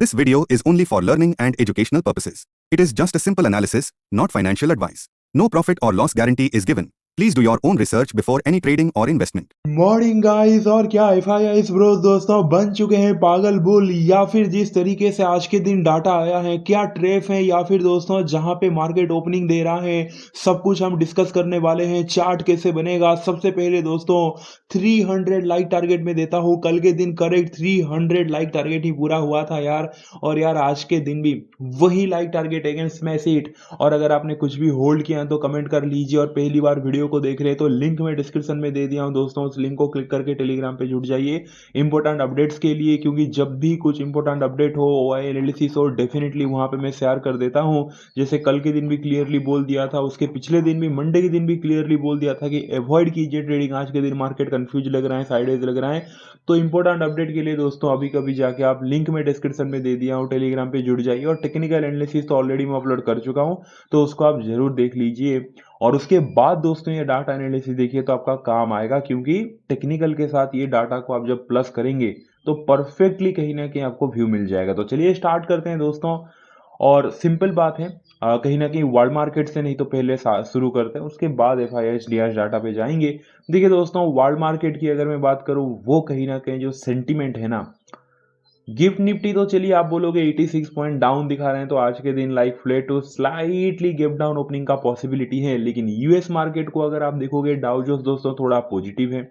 This video is only for learning and educational purposes. It is just a simple analysis, not financial advice. No profit or loss guarantee is given. Please do your own research before any trading or investment. Morning guys. और क्या FIIs bro दोस्तों बन चुके हैं पागल bull, या फिर जिस तरीके से आज के दिन डाटा आया है क्या ट्रेफ है, या फिर दोस्तों जहां पे मार्केट ओपनिंग दे रहा है सब कुछ हम डिस्कस करने वाले हैं। चार्ट कैसे बनेगा, सबसे पहले दोस्तों 300 लाइक टारगेट में देता हूं। कल के दिन करेक्ट 300 लाइक टारगेट ही पूरा हुआ था यार, और यार आज के दिन भी वही like target against smash it. और अगर आपने कुछ भी होल्ड किया तो कमेंट कर लीजिए, और पहली बार वीडियो को देख रहे हैं तो लिंक में डिस्क्रिप्शन में दे दिया हूं दोस्तों, उस लिंक को क्लिक करके टेलीग्राम पे जुड़ जाइए इंपॉर्टेंट अपडेट्स के लिए, क्योंकि जब भी कुछ इंपॉर्टेंट अपडेट हो ओआई एनालिसिस हो डेफिनेटली वहां पे मैं शेयर कर देता हूं। जैसे कल के दिन भी क्लियरली बोल दिया था, उसके पिछले दिन भी मंडे के दिन भी क्लियरली बोल दिया था कि अवॉइड कीजिए ट्रेडिंग। आज के दिन मार्केट कंफ्यूज लग रहा है, साइडवेज लग रहा है, तो इंपॉर्टेंट अपडेट के लिए दोस्तों अभी कभी जाके आप लिंक में डिस्क्रिप्शन में दे दिया हूं, टेलीग्राम पे जुड़ जाइए। और टेक्निकल एनालिसिस तो ऑलरेडी मैं अपलोड कर चुका हूं, तो उसको आप जरूर देख लीजिए। और उसके बाद दोस्तों ये डाटा एनालिसिस देखिए तो आपका काम आएगा, क्योंकि टेक्निकल के साथ ये डाटा को आप जब प्लस करेंगे तो परफेक्टली कहीं ना कहीं आपको व्यू मिल जाएगा। तो चलिए स्टार्ट करते हैं दोस्तों। और सिंपल बात है, कहीं ना कहीं वर्ल्ड मार्केट से नहीं तो पहले शुरू करते हैं, उसके बाद एफआईएच डीआईएच डाटा पे जाएंगे। देखिए दोस्तों वर्ल्ड मार्केट की अगर मैं बात करूं, वो कहीं ना कहीं जो सेंटीमेंट है ना, गिफ्ट निफ्टी तो चलिए आप बोलोगे 86 पॉइंट डाउन दिखा रहे हैं, तो आज के दिन like flat to slightly gap down opening का पॉसिबिलिटी है। लेकिन यूएस मार्केट को अगर आप देखोगे, डाउ जोन्स दोस्तों थोड़ा पॉजिटिव है,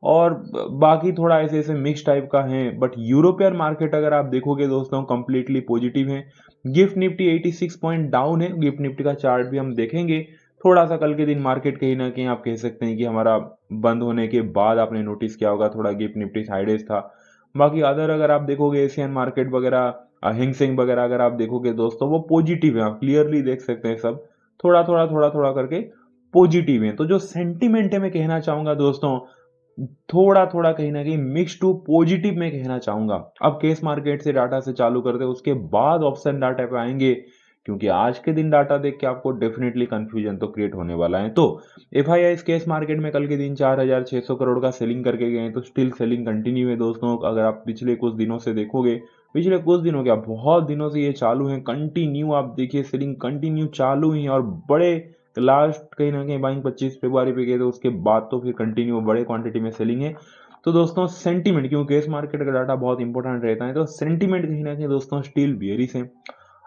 और बाकी थोड़ा ऐसे ऐसे मिक्स टाइप का है। बट यूरोपियन मार्केट अगर आप देखोगे दोस्तों कंप्लीटली पॉजिटिव है। गिफ्ट निफ्टी 86 पॉइंट डाउन है, गिफ्ट निफ्टी का चार्ट भी हम देखेंगे। थोड़ा सा कल के दिन मार्केट कहीं ना कहीं आप कह सकते हैं कि हमारा बंद होने के बाद आपने नोटिस किया होगा थोड़ा गिफ्ट निफ्टी साइडेज था। बाकी अदर अगर आप देखोगे एशियन मार्केट वगैरह हिंगसेंग वगैरह अगर आप देखोगे दोस्तों वो पॉजिटिव है, आप क्लियरली देख सकते हैं सब थोड़ा थोड़ा थोड़ा थोड़ा करके पॉजिटिव है। तो जो सेंटीमेंट है मैं कहना चाहूंगा दोस्तों थोड़ा थोड़ा कहीं ना कहीं मिक्स टू पॉजिटिव में कहना चाहूंगा। अब केस मार्केट से डाटा से चालू करते हैं, उसके बाद ऑप्शन डाटा पे आएंगे, क्योंकि आज के दिन डाटा देख के आपको डेफिनेटली कंफ्यूजन तो क्रिएट होने वाला है। तो एफआईआई केस मार्केट में कल के दिन 4600 करोड़ का सेलिंग करके गए हैं, तो स्टिल सेलिंग कंटिन्यू है दोस्तों। अगर आप पिछले कुछ दिनों से देखोगे, पिछले कुछ दिनों क्या बहुत दिनों से ये चालू है कंटिन्यू, आप देखिए सेलिंग कंटिन्यू चालू ही है। और बड़े लास्ट कहीं ना कहीं बाइंग 25 फरवरी पे गए, तो उसके बाद तो फिर कंटिन्यू बड़े क्वांटिटी में सेलिंग है। तो दोस्तों सेंटीमेंट, क्योंकि केस मार्केट का डाटा बहुत इंपॉर्टेंट रहता है, तो सेंटीमेंट कहीं ना कहीं दोस्तों स्टिल बेयरिश है।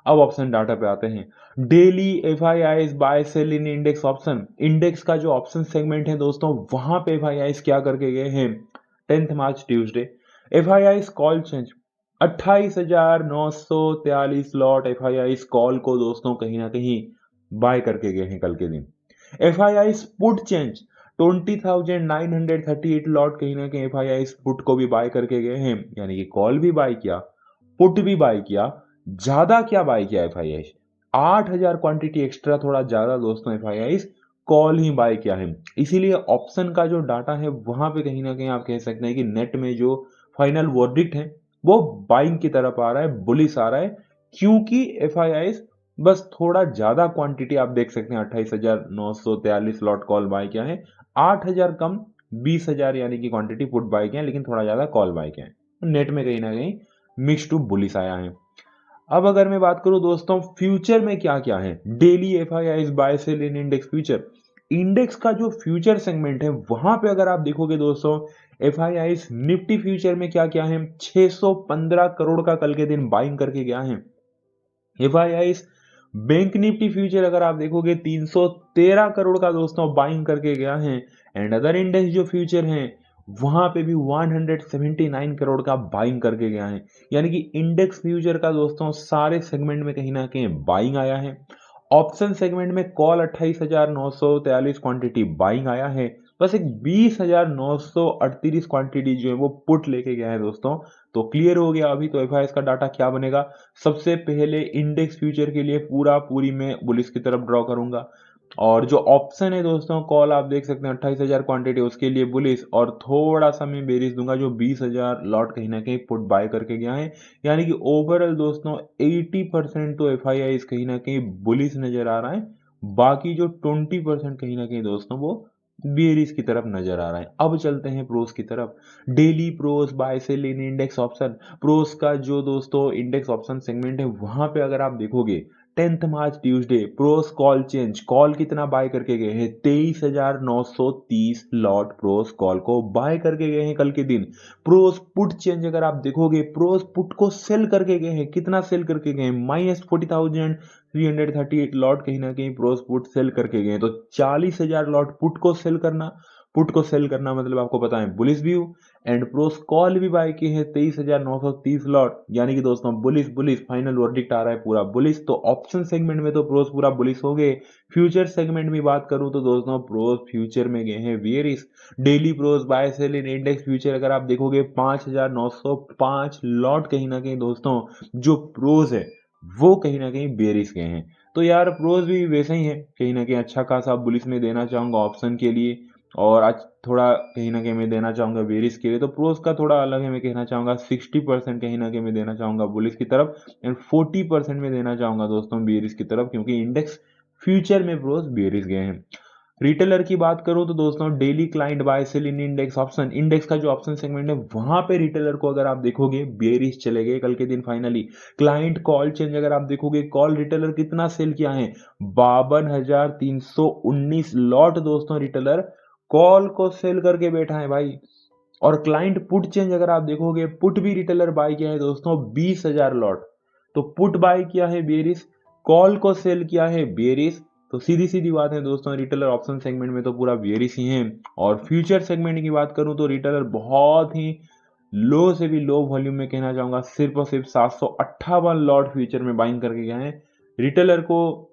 अब ऑप्शन डाटा पे आते हैं। Daily FIIs bye sell in index option, index का जो ऑप्शन सेगमेंट है दोस्तों वहां पे एफआईआईस क्या करके गए हैं। 10 March Tuesday FIIs call change 28,943 lot FIIs call को दोस्तों कहीं ना कहीं बाय करके गए हैं कल के दिन। एफआईआईस पुट चेंज 20,938 लॉट कहीं ना कहीं एफआईआईस पुट को भी बाय करके गए हैं, यानी कि कॉल भी बाय किया पुट भी बाय किया। ज्यादा क्या बाय किया एफआईआईस, 8,000 क्वांटिटी एक्स्ट्रा, थोड़ा ज्यादा दोस्तों एफआईआईस कॉल ही बाय किया है। इसीलिए ऑप्शन का जो डाटा है वहां पे कहीं ना कहीं आप कह सकते हैं कि नेट में जो फाइनल वर्डिक्ट है वो बाइंग की तरफ आ रहा है, बुलिश आ रहा है, क्योंकि एफआईआईस बस थोड़ा ज्यादा क्वांटिटी आप देख सकते हैं 28,943 लॉट कॉल बाय किया है, 8,000 कम 20,000 यानी कि क्वांटिटी पुट बाय किया है, लेकिन थोड़ा ज्यादा कॉल बाय किया है। नेट में कहीं ना कहीं मिक्स टू बुलिश आया है। अब अगर मैं बात करूं दोस्तों फ्यूचर में क्या क्या है, daily FIIs bye sell in index future, index का जो फ्यूचर सेगमेंट है वहां पे अगर आप देखोगे दोस्तों एफआईआईस निफ्टी फ्यूचर में क्या क्या है, 615 करोड़ का कल के दिन बाइंग करके गया है। एफआईआईस बैंक निफ्टी फ्यूचर अगर आप देखोगे 313 करोड़ का दोस्तों बाइंग करके गया है। एंड अदर इंडेक्स जो फ्यूचर हैं वहां पे भी 179 करोड़ का बाइंग करके गया है, यानी कि इंडेक्स फ्यूचर का दोस्तों सारे सेगमेंट में कहीं ना कहीं बाइंग आया है। ऑप्शन सेगमेंट में कॉल 28,943 क्वांटिटी बाइंग आया है, बस एक 20,938 क्वांटिटी जो है वो पुट लेके गया है दोस्तों। तो क्लियर हो गया अभी। तो एफआईएस का डाटा क्या बनेगा, सबसे पहले इंडेक्स फ्यूचर के लिए पूरा पूरी मैं बुलिश की तरफ ड्रॉ करूंगा, और जो ऑप्शन है दोस्तों कॉल आप देख सकते हैं 28,000 क्वांटिटी उसके लिए बुलिश, और थोड़ा सा मैं बेरिश दूंगा जो 20,000 लॉट कहीं ना कहीं पुट बाय करके गया है। यानी कि ओवरऑल दोस्तों 80% तो एफआईआई कहीं ना कहीं बुलिश नजर आ रहा है, बाकी जो 20% कहीं ना कहीं दोस्तों वो बेरिस की तरफ नजर आ रहा है। अब चलते हैं प्रोस की तरफ। Daily pros buy sell in index option. Pros का जो दोस्तों इंडेक्स ऑप्शन सेगमेंट है वहां पे अगर आप देखोगे 10 March Tuesday pros call change, call कितना बाय करके गए हैं? 23,930 लॉट प्रोस कॉल को बाय करके गए हैं कल के दिन। प्रोस पुट चेंज अगर आप देखोगे, प्रोस पुट को सेल करके गए हैं। कितना सेल करके गए हैं? -40,338 लॉट कहीं ना कहीं प्रोस पुट सेल करके गए हैं। तो 40,000 लॉट पुट को सेल करना, पुट को सेल करना मतलब आपको पता है bullish view. And pros call भी बाय किए हैं 23,930 लॉट, यानी कि दोस्तों बुलिश बुलिश फाइनल वर्डिक्ट आ रहा है पूरा बुलिश। तो ऑप्शन सेगमेंट में तो प्रोस पूरा बुलिश हो गए। फ्यूचर सेगमेंट में बात करूं तो दोस्तों प्रोस फ्यूचर में गए हैं वेरिस। Daily pros buy sell in index future अगर आप देखोगे 5,905 लॉट कहीं ना कहीं दोस्तों जो प्रोस है वो कहीं ना कहीं बेरिस गए हैं। तो यार प्रोस भी वैसे ही है, कहीं ना कहीं अच्छा खासा बुलिस में देना चाहूंगा ऑप्शन के लिए। और आज थोड़ा कहीं ना कहीं मैं देना चाहूंगा बेरिस के लिए। तो प्रोस का थोड़ा अलग है, मैं कहना चाहूंगा 60% कहीं ना कहीं मैं देना चाहूंगा बुलिस की तरफ एंड 40% में देना चाहूंगा दोस्तों बेरिस की तरफ, क्योंकि इंडेक्स फ्यूचर में प्रोस बेरिस गए हैं। रिटेलर की बात करूं तो दोस्तों daily client bye sell in index option, index का जो ऑप्शन सेगमेंट है वहां पे रिटेलर को अगर आप देखोगे बेरिस चले गए कल के दिन फाइनली। क्लाइंट कॉल चेंज अगर आप देखोगे, कॉल रिटेलर कितना सेल किया है? 52,319 लॉट दोस्तों रिटेलर कॉल को सेल करके बैठा है भाई। और क्लाइंट पुट चेंज अगर आप देखोगे, पुट भी रिटेलर बाय किया है दोस्तों 20,000 लॉट। तो पुट बाय किया है बेरिस, कॉल को सेल किया है बेरिस। तो सीधी सीधी बात है दोस्तों रिटेलर ऑप्शन सेगमेंट में तो पूरा बेरिस ही है। और फ्यूचर सेगमेंट की बात करूं तो रिटेलर बहुत ही लो से भी लो वॉल्यूम में कहना चाहूंगा सिर्फ और सिर्फ 758 लॉट फ्यूचर में बाइंग करके गए हैं। रिटेलर को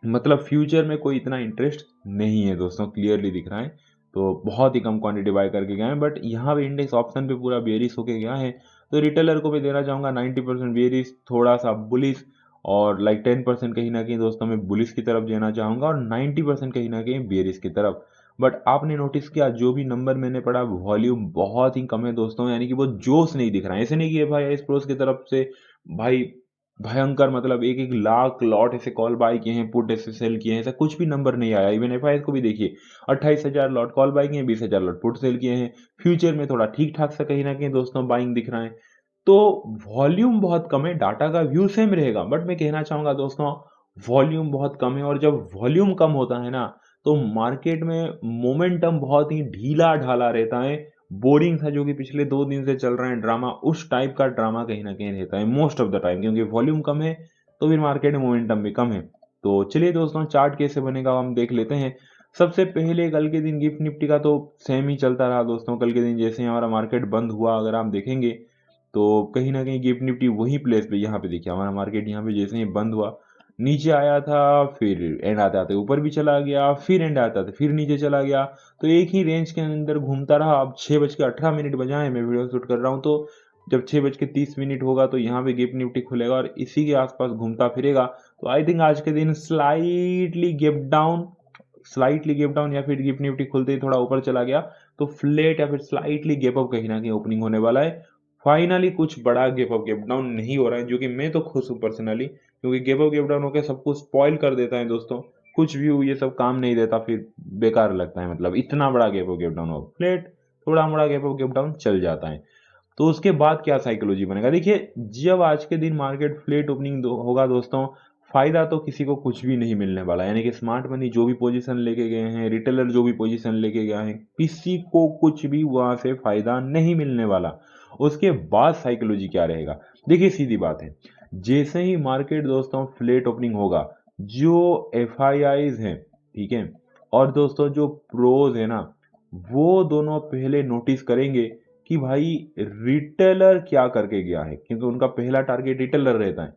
मतलब फ्यूचर में कोई इतना इंटरेस्ट नहीं है दोस्तों, क्लियरली दिख रहा है। तो बहुत ही कम क्वांटिटी बाय करके गए हैं, बट यहाँ पे इंडेक्स ऑप्शन पे पूरा बेरिस होके गया है। तो रिटेलर को भी देना चाहूंगा 90% बेरिस, थोड़ा सा बुलिस और लाइक 10% कहीं ना कहीं दोस्तों मैं बुलिस की तरफ देना चाहूंगा और 90% कहीं ना कहीं बेरिस की तरफ। बट आपने नोटिस किया जो भी नंबर मैंने पढ़ा वॉल्यूम बहुत ही कम है दोस्तों, यानी कि वो जोश नहीं दिख रहा है। ऐसे नहीं कि भाई इस प्रोस की तरफ से भाई भयंकर मतलब एक एक लाख लॉट ऐसे कॉल बाय किए हैं, पुट ऐसे सेल किए हैं, ऐसा कुछ भी नंबर नहीं आया। इवन एफआईएस को भी देखिए 28,000 लॉट कॉल बाय किए हैं, 20,000 लॉट पुट सेल किए हैं। फ्यूचर में थोड़ा ठीक ठाक सा कहीं ना कहीं दोस्तों बाइंग दिख रहा है। तो वॉल्यूम बहुत कम है, डाटा का व्यू सेम रहेगा, बट मैं कहना चाहूंगा दोस्तों वॉल्यूम बहुत कम है। और जब वॉल्यूम कम होता है ना तो मार्केट में मोमेंटम बहुत ही ढीला ढाला रहता है। बोरिंग था जो कि पिछले 2 दिन से चल रहा है ड्रामा, उस टाइप का ड्रामा कहीं ना कहीं रहता है मोस्ट ऑफ द टाइम, क्योंकि वॉल्यूम कम है तो फिर मार्केट में मोमेंटम भी कम है। तो चलिए दोस्तों चार्ट कैसे बनेगा हम देख लेते हैं। सबसे पहले कल के दिन गिफ्ट निफ्टी का तो सेम ही चलता रहा दोस्तों। कल के दिन जैसे ही हमारा मार्केट बंद हुआ अगर आप देखेंगे तो कहीं ना कहीं गिफ्ट निफ्टी वही प्लेस पे, यहाँ पे देखिए हमारा मार्केट यहाँ पे जैसे ही बंद हुआ नीचे आया था, फिर एंड आते आते ऊपर भी चला गया, फिर एंड आते आते फिर नीचे चला गया। तो एक ही रेंज के अंदर घूमता रहा। अब 6:18 बजा है, मैं वीडियो शूट कर रहा हूँ, तो जब 6:30 होगा तो यहाँ पे गिफ्ट निफ्टी खुलेगा और इसी के आसपास घूमता फिरेगा। तो आई थिंक आज के दिन स्लाइटली गैप डाउन या फिर गिफ्ट निफ्टी खुलते ही थोड़ा ऊपर चला गया तो फ्लैट या फिर स्लाइटली गैप अप कहीं ना कहीं ओपनिंग होने वाला है। फाइनली कुछ बड़ा गैप अप गैप डाउन नहीं हो रहा है, जो कि मैं तो खुश हूँ पर्सनली, क्योंकि गैप अप गैप डाउन होकर सब कुछ स्पॉइल कर देता है दोस्तों। कुछ भी हो ये सब काम नहीं देता, फिर बेकार लगता है। मतलब इतना बड़ा गैप अप गैप डाउन हो, फ्लैट थोड़ा मोड़ा गैप अप गैप डाउन चल जाता है। तो उसके बाद क्या साइकोलॉजी बनेगा देखिए, जब आज के दिन मार्केट फ्लैट ओपनिंग होगा दोस्तों, फायदा तो किसी को कुछ भी नहीं मिलने वाला। यानी कि स्मार्ट मनी जो भी पोजीशन लेके गए हैं, रिटेलर जो भी पोजीशन लेके गया है, किसी को कुछ भी वहां से फायदा नहीं मिलने वाला। उसके बाद साइकोलॉजी क्या रहेगा देखिए, सीधी बात है, जैसे ही मार्केट दोस्तों फ्लैट ओपनिंग होगा, जो एफ आई आईज हैं, ठीक है, और दोस्तों जो प्रोज है ना, वो दोनों पहले नोटिस करेंगे कि भाई रिटेलर क्या करके गया है, क्योंकि उनका पहला टारगेट रिटेलर रहता है।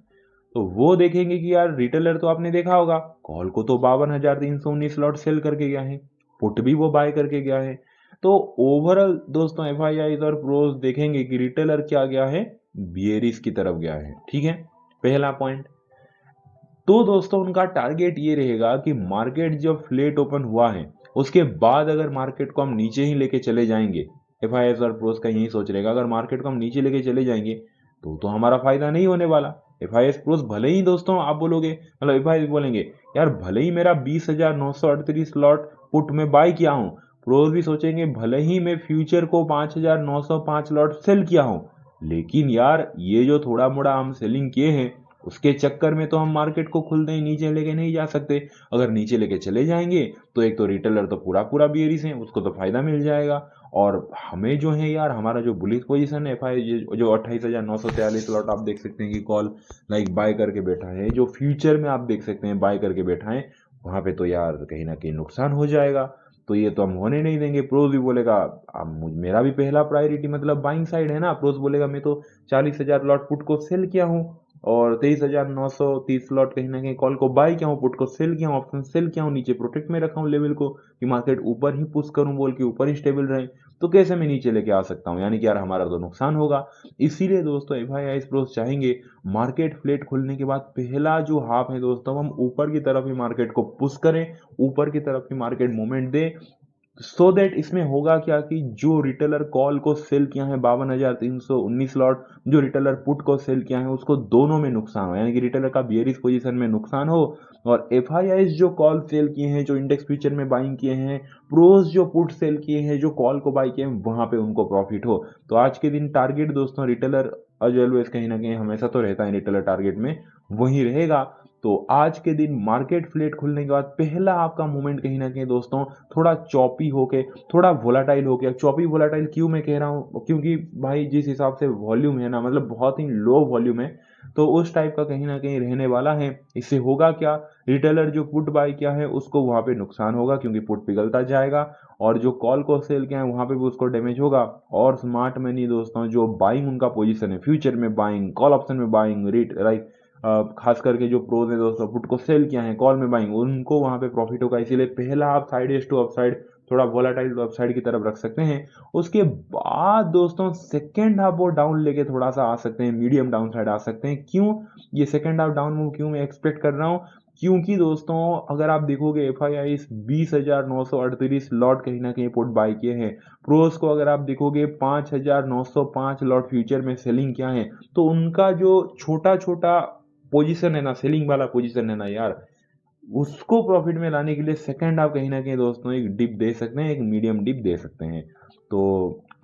तो वो देखेंगे कि यार रिटेलर तो आपने देखा होगा, कॉल को तो 52,319 लॉट सेल करके गया है, पुट भी वो बाय करके गया है। तो ओवरऑल दोस्तों एफ आई आई और प्रोज देखेंगे कि रिटेलर क्या गया है, बियरिश की तरफ गया है, ठीक है, पहला पॉइंट। तो दोस्तों उनका टारगेट ये रहेगा कि मार्केट जब फ्लैट ओपन हुआ है उसके बाद अगर मार्केट को हम नीचे ही लेके चले जाएंगे, एफ आई एस और प्रोस का यही सोच रहेगा, अगर मार्केट को हम नीचे लेके चले जाएंगे तो हमारा फायदा नहीं होने वाला। एफ आई एस प्रोस भले ही दोस्तों आप बोलोगे, मतलब एफ आई एस बोलेंगे यार भले ही मेरा 20,938 लॉट पुट में बाय किया हूँ, प्रोज भी सोचेंगे भले ही मैं फ्यूचर को 5,905 लॉट सेल किया हूँ, लेकिन यार ये जो थोड़ा मोड़ा हम सेलिंग किए हैं उसके चक्कर में तो हम मार्केट को खुलते ही नीचे लेके नहीं जा सकते। अगर नीचे लेके चले जाएंगे तो एक तो रिटेलर तो पूरा पूरा बियरिश है, उसको तो फायदा मिल जाएगा, और हमें जो है यार हमारा जो बुलिश पोजीशन है जो 28,943 लॉट आप देख सकते हैं कि कॉल बाय करके बैठा है, जो फ्यूचर में आप देख सकते हैं बाय करके बैठा है, वहां पे तो यार कहीं ना कहीं नुकसान हो जाएगा। तो ये तो हम होने नहीं देंगे। प्रोज भी बोलेगा मेरा भी पहला प्रायोरिटी मतलब बाइंग साइड है ना। प्रोज बोलेगा मैं तो 40,000 लॉट पुट को सेल किया हूँ और 23,930 लॉट कहीं ना कहीं कॉल को बाय किया हूँ, पुट को सेल किया हूँ, ऑप्शन सेल किया हूँ, नीचे प्रोटेक्ट में रखा हूँ लेवल को कि मार्केट ऊपर ही पुश करूँ बोल के ऊपर ही स्टेबल रहे। तो कैसे मैं नीचे लेके आ सकता हूँ, यानी कि यार हमारा तो नुकसान होगा। इसीलिए दोस्तों एफआईआई प्रोस चाहेंगे मार्केट फ्लैट खुलने के बाद पहला जो हाफ है दोस्तों हम ऊपर की तरफ ही मार्केट को पुश करें, ऊपर की तरफ ही मार्केट मूवमेंट दे, सो दैट इसमें होगा क्या कि जो रिटेलर कॉल को सेल किया है 52,319 लॉट, जो रिटेलर पुट को सेल किया है उसको दोनों में नुकसान हो, यानी कि रिटेलर का बियरिश पोजीशन में नुकसान हो, और एफआईआई जो कॉल सेल किए हैं, जो इंडेक्स फ्यूचर में बाइंग किए हैं, प्रोज जो पुट सेल किए हैं, जो कॉल को बाई किए हैं, वहां पे उनको प्रॉफिट हो। तो आज के दिन टारगेट दोस्तों रिटेलर एज ऑलवेज कहीं ना कहीं हमेशा तो रहता है रिटेलर टारगेट में वही रहेगा। तो आज के दिन मार्केट फ्लैट खुलने के बाद पहला आपका मूवमेंट कहीं ना कहीं दोस्तों थोड़ा चॉपी होके, थोड़ा वोलाटाइल हो गया। चॉपी वोलाटाइल क्यों मैं कह रहा हूँ, क्योंकि भाई जिस हिसाब से वॉल्यूम है ना, मतलब बहुत ही लो वॉल्यूम है, तो उस टाइप का कहीं ना कहीं रहने वाला है। इससे होगा क्या, रिटेलर जो पुट बाय किया है उसको वहां पे नुकसान होगा क्योंकि पुट पिघलता जाएगा, और जो कॉल को सेल किया है वहां पे भी उसको डैमेज होगा। और स्मार्ट मनी दोस्तों जो बाइंग उनका पोजीशन है, फ्यूचर में बाइंग, कॉल ऑप्शन में बाइंग, रीट राइट, खास करके जो प्रोज ने दोस्तों पुट को सेल किया है कॉल में बाइंग, उनको वहां पे प्रॉफिट होगा। इसीलिए पहला आप साइड एज टू अपसाइड, थोड़ा वोलाटाइल अपसाइड की तरफ रख सकते हैं। उसके बाद दोस्तों सेकेंड हाफ वो डाउन लेके थोड़ा सा आ सकते हैं, मीडियम डाउन साइड आ सकते हैं। क्यों ये सेकेंड हाफ डाउन मूव क्यों मैं एक्सपेक्ट कर रहा हूँ, क्योंकि दोस्तों अगर आप देखोगे एफआईआई 20,938 लॉट कहीं ना कहीं पुट बाय किए हैं, प्रोस को अगर आप देखोगे 5,905 लॉट फ्यूचर में सेलिंग किया है, तो उनका जो छोटा छोटा पोजीशन है ना, सेलिंग वाला पोजीशन है ना यार, उसको प्रॉफिट में लाने के लिए सेकंड हाफ कहीं ना कहीं दोस्तों एक डिप दे सकते हैं, एक मीडियम डिप दे सकते हैं। तो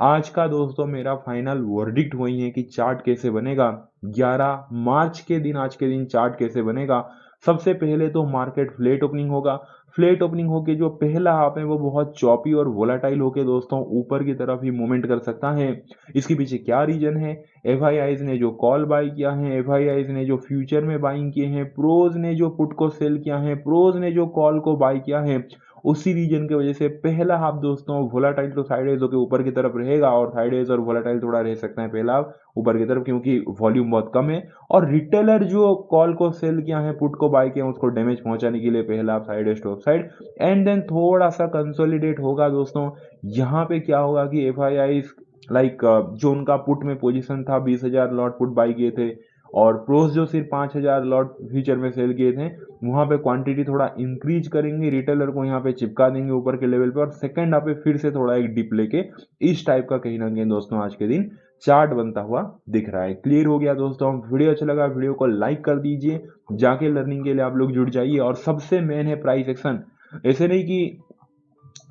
आज का दोस्तों मेरा फाइनल वर्डिक्ट वही है कि चार्ट कैसे बनेगा 11 मार्च के दिन, आज के दिन चार्ट कैसे बनेगा। सबसे पहले तो मार्केट फ्लैट ओपनिंग होगा, फ्लैट ओपनिंग होके जो पहला हाफ है वो बहुत चॉपी और वोलाटाइल होके दोस्तों ऊपर की तरफ ही मूवमेंट कर सकता है। इसके पीछे क्या रीजन है, एफआईआईज ने जो कॉल बाय किया है, एफआईआईज ने जो फ्यूचर में बाइंग किए हैं, प्रोज ने जो पुट को सेल किया है, प्रोज ने जो कॉल को बाय किया है, उसी रीजन की वजह से पहला हाफ दोस्तों वोलाटाइल तो साइडवेज होकर ऊपर की तरफ रहेगा, और साइडवेज और वोलाटाइल थोड़ा रह सकता है पहला हाफ ऊपर की तरफ क्योंकि वॉल्यूम बहुत कम है, और रिटेलर जो कॉल को सेल किया है, पुट को बाय किया है, उसको डैमेज पहुंचाने के लिए पहला half sideways to upside, and then थोड़ा सा कंसोलिडेट होगा दोस्तों। यहाँ पे क्या होगा कि एफआईआई जो उनका पुट में पोजीशन था 20,000 लॉट पुट बाई किए थे, और प्रोस जो सिर्फ 5,000 लॉट फ्यूचर में सेल किए थे, वहां पे क्वांटिटी थोड़ा इंक्रीज करेंगे, रिटेलर को यहाँ पे चिपका देंगे ऊपर के लेवल पे, और सेकंड हाफ पे फिर से थोड़ा एक डिप लेके इस टाइप का कहीं ना कहीं दोस्तों आज के दिन चार्ट बनता हुआ दिख रहा है। क्लियर हो गया दोस्तों, वीडियो अच्छा लगा वीडियो को लाइक कर दीजिए, जाके लर्निंग के लिए आप लोग जुड़ जाइए। और सबसे मेन है प्राइस एक्शन। ऐसे नहीं कि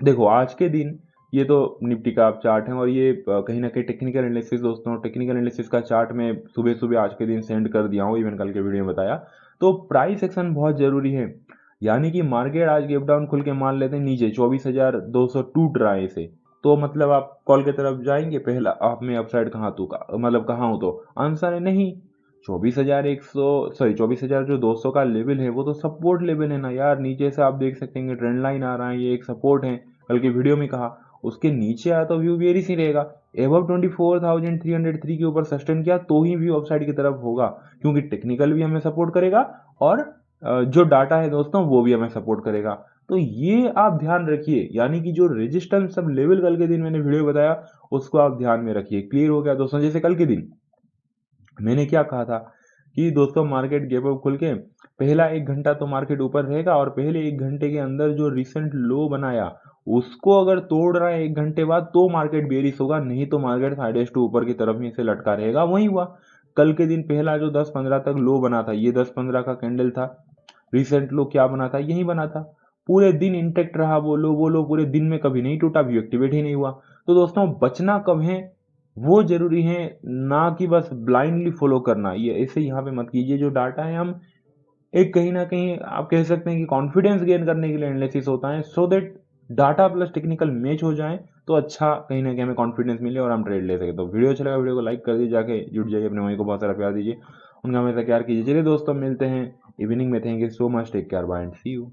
देखो आज के दिन ये तो निफ्टी का चार्ट है, और ये कहीं ना कहीं टेक्निकल एनालिसिस दोस्तों, टेक्निकल एनालिसिस का चार्ट मैं सुबह सुबह आज के दिन सेंड कर दिया हूँ, इवन कल के वीडियो में बताया। तो प्राइस एक्शन बहुत जरूरी है, यानी कि मार्केट आज गैप डाउन खुल के मान लेते हैं नीचे 24,200 टूट रहा है इसे, तो मतलब आप कॉल की तरफ जाएंगे, पहला आप में अपसाइड कहाँ तू का मतलब कहाँ हो, तो आंसर है नहीं। 24,100 जो 200 का लेवल है वो तो सपोर्ट लेवल है ना यार, नीचे से आप देख सकते हैं ट्रेंड लाइन आ रहा है, ये एक सपोर्ट है, कल की वीडियो में कहा। उसके नीचे आया तो व्यू बेरिश ही रहेगा, एबव 24,303 के ऊपर सस्टेन किया तो ही व्यू अपसाइड की तरफ होगा, क्योंकि टेक्निकल भी हमें सपोर्ट करेगा और जो डाटा है दोस्तों वो भी हमें सपोर्ट करेगा। तो ये आप ध्यान रखिए, यानी कि जो रेजिस्टेंस सब लेवल कल के दिन मैंने वीडियो बताया उसको आप ध्यान में रखिए। क्लियर हो गया दोस्तों, जैसे कल के दिन मैंने क्या कहा था कि दोस्तों मार्केट गैप अप खुल के पहला 1 घंटा तो मार्केट ऊपर रहेगा, और पहले 1 घंटे के अंदर जो रिसेंट लो बनाया उसको अगर तोड़ रहा है 1 घंटे बाद तो मार्केट बेरिश होगा, नहीं तो मार्केट साइड टू ऊपर की तरफ ही से लटका रहेगा। वही हुआ कल के दिन, पहला जो 10-15 तक लो बना था, ये 10-15 का कैंडल था, रिसेंट लो क्या बना था, यही बना था, पूरे दिन इंटैक्ट रहा, वो लो पूरे दिन में कभी नहीं टूटा, व्यू एक्टिवेट ही नहीं हुआ। तो दोस्तों बचना कब है वो ज़रूरी है, ना कि बस ब्लाइंडली फॉलो करना। ये ऐसे यहाँ पे मत कीजिए। जो डाटा है हम एक कहीं न कहीं आप कह सकते हैं कि कॉन्फिडेंस गेन करने के लिए एनालिसिस होता है, so that data plus technical match हो जाए, तो अच्छा कहीं न कहीं हमें कॉन्फिडेंस मिले और हम ट्रेड ले सकें। तो वीडियो अच्छा लगा, वीडियो को लाइक कर दीजिए, जाके जुड़ जाइए, अपने भाई को बहुत सारा प्यार दीजिए, उनका हमेशा प्यार कीजिए। चलिए दोस्तों मिलते हैं इवनिंग में। Thank you so much, take care, bye and see you.